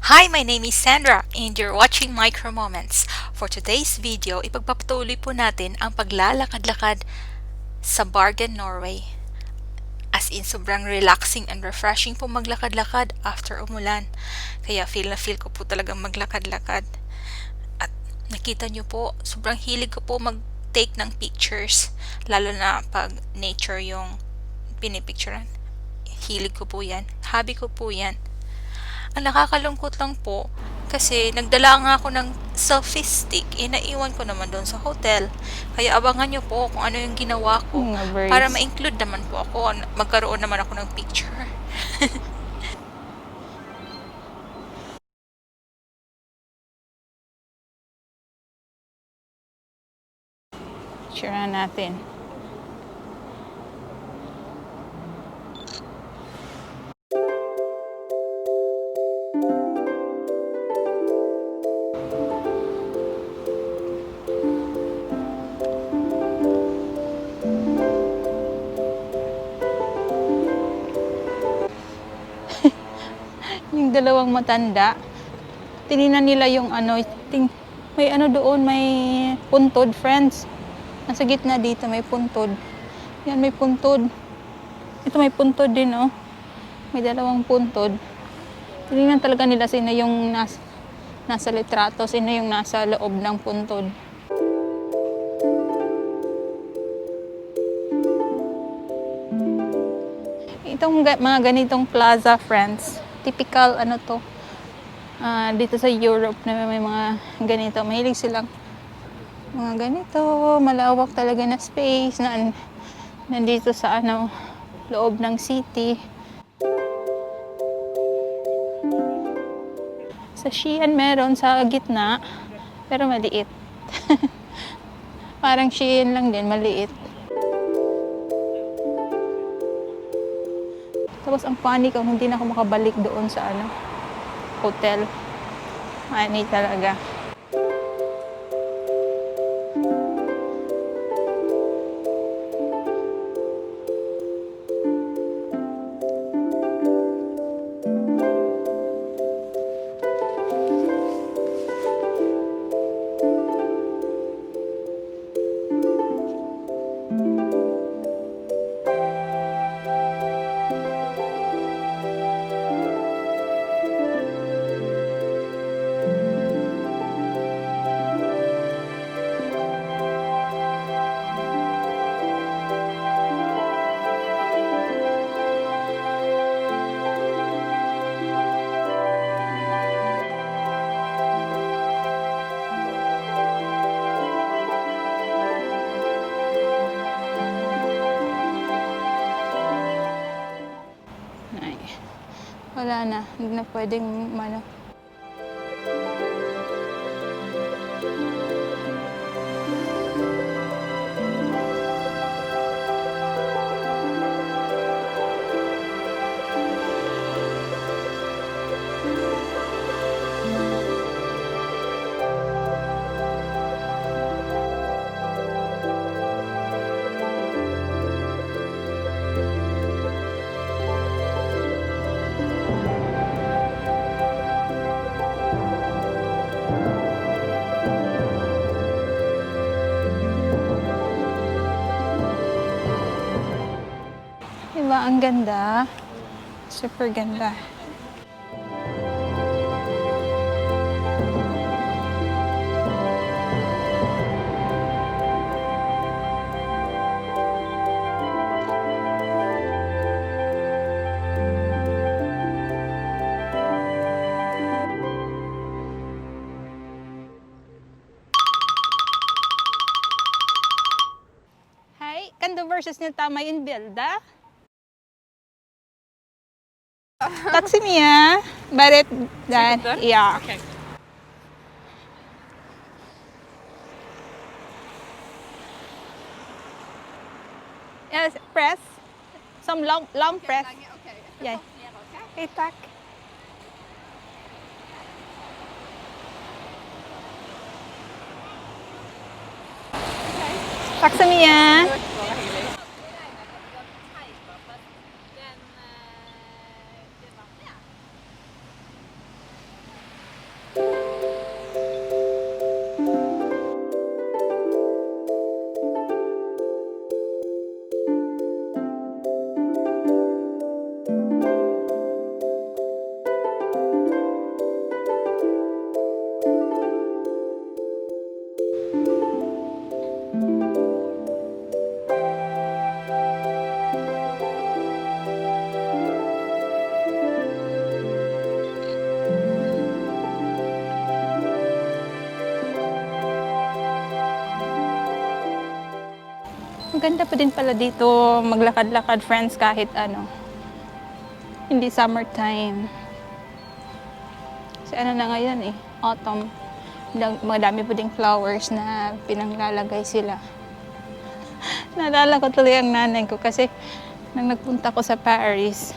Hi, my name is Sandra and you're watching Micro Moments. For today's video, ipagpapatuloy po natin ang paglalakad-lakad sa Bergen, Norway. As in, sobrang relaxing and refreshing po maglakad-lakad after umulan. Kaya feel na feel ko po talagang maglakad-lakad. At nakita nyo po, sobrang hilig ko po mag-take ng pictures. Lalo na pag nature yung pinipicturean. Hilig ko po yan. Hobby ko po yan. Ang nakakalungkot lang po, kasi nagdala nga ako ng selfie stick, naiwan ko naman doon sa hotel. Kaya abangan nyo po kung ano yung ginawa ko para ma-include naman po ako, magkaroon naman ako ng picture. Picture natin. Yung dalawang matanda, tinignan nila yung may doon, may puntod, friends. Nasa gitna dito, may puntod. Yan, may puntod. Ito may puntod din, oh. May dalawang puntod. Tinignan talaga nila sino yung nasa litrato, sino yung nasa loob ng puntod. Itong mga ganitong plaza, friends, typical dito sa Europe na may mga ganito. Mahilig silang mga ganito, malawak talaga na space na nandito sa loob ng city. Sa Xi'an meron sa gitna, pero maliit. Parang Xi'an lang din, maliit. Tapos ang funny ko, hindi na ako makabalik doon sa hotel. Funny talaga. Wala na, hindi na pwedeng Diba, ang ganda. Super ganda. Hi, kan du versus niya tama in bilda? Taxi Mia, Baret dan yeah. Okay. Yes, press. Some long press. Okay. Yeah. Okay, tak. Taxi Mia. Maganda pa din pala dito maglakad-lakad, friends, kahit ano, hindi summertime. Kasi ano na ngayon eh, autumn. Madami pa ding flowers na pinanglalagay sila. Naalala ko tuloy ang nanay ko kasi nang nagpunta ko sa Paris,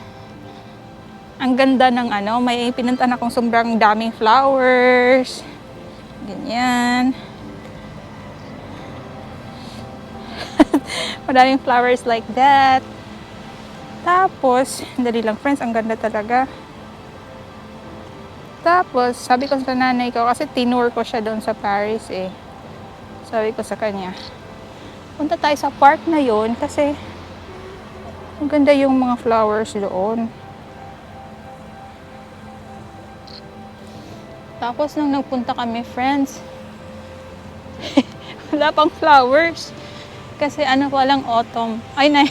ang ganda ng ano, may pinuntahan akong sobrang daming flowers. Ganyan. Madaming flowers like that. Tapos, dali lang friends, ang ganda talaga. Tapos, sabi ko sa nanay ko, kasi tinur ko siya doon sa Paris eh. Sabi ko sa kanya, punta tayo sa park na yon kasi ang ganda yung mga flowers doon. Tapos, nung nagpunta kami, friends, wala pang flowers. Kasi ano pa lang autumn. Ay, na,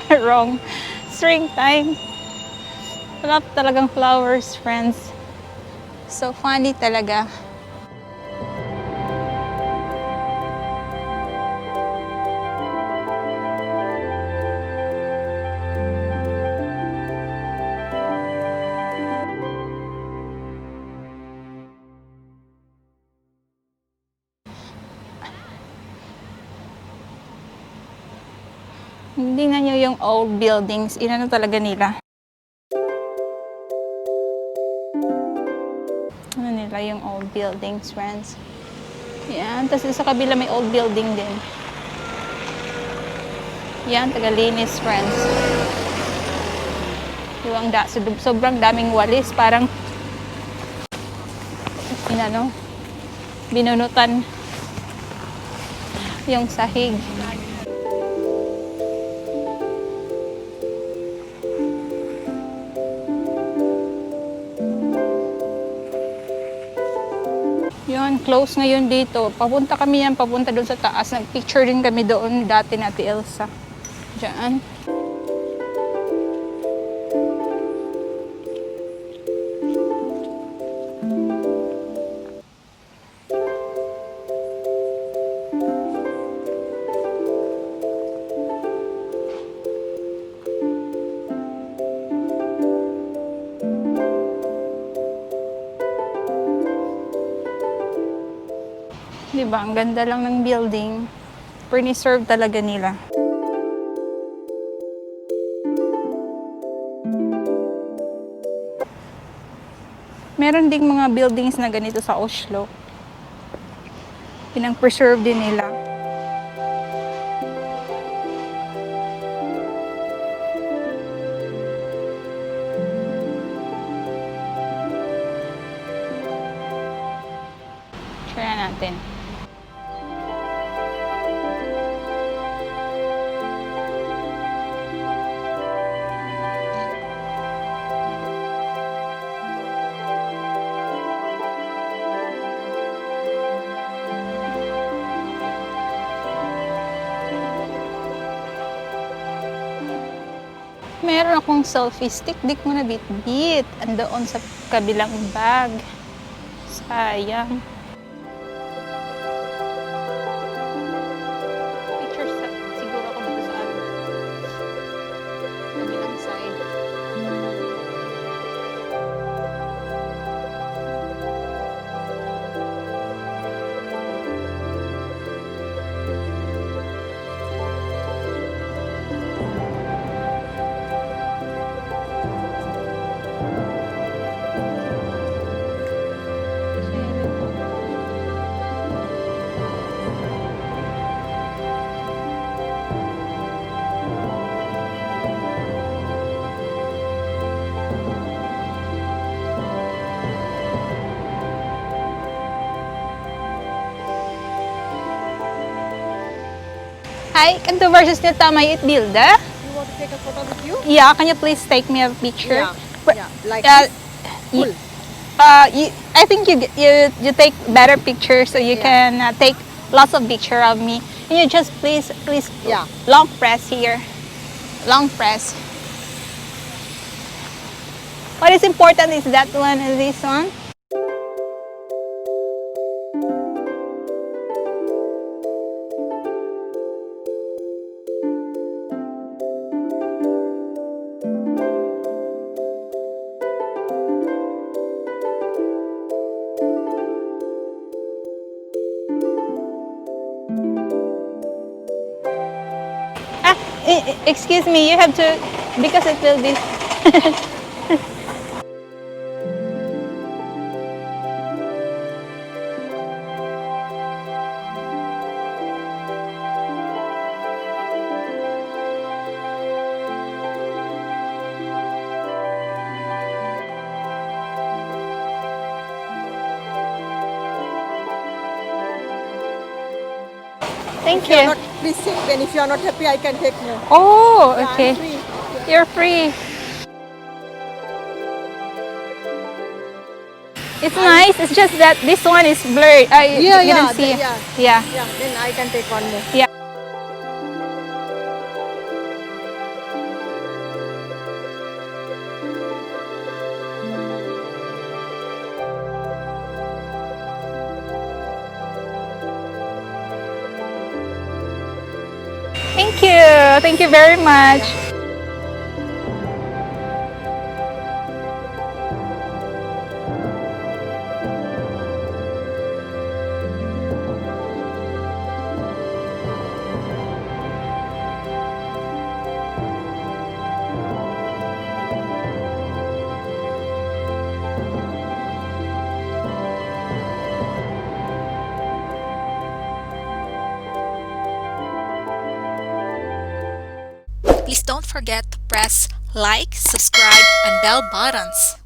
wrong. Springtime. Wala pa talagang flowers, friends. So funny talaga. Hindi na nyo yung old buildings. Inano talaga nila. Ano nila yung old buildings, friends. Yan. Tapos sa kabila may old building din. Yan. Tagalinis, friends. Yung sobrang daming walis. Parang inano, binunutan yung sahig. Yun, close ngayon dito. Papunta doon sa taas. Nag-picture din kami doon dati na Ate Elsa. Diyan. Diba? Ang ganda lang ng building. Preserve talaga nila. Meron ding mga buildings na ganito sa Oslo. Pinang-preserve din nila. Try natin. Meron akong selfie stick, di ko na bit-bit. Andoon sa kabilang bag. Sayang. Picture siguro ako dito sa kabilang side. Hi, kanto versus nita may itbilda? You want to take a photo with you? Yeah, can you please take me a picture? Yeah, like this. Cool. I think you take better pictures so you can take lots of picture of me. Can you just please Yeah. long press here. Long press. What is important is that one and this one. Excuse me, you have to, because it will be. Thank If you are you. not, please sit. Then if you are not happy, I can take more. Oh, Yeah, I'm okay. free. You're free. It's nice. It's just that this one is blurred. I didn't see. Yeah. Yeah. Yeah, then I can take one more. Yeah. Thank you. Thank you very much. Please don't forget to press like, subscribe, and bell buttons.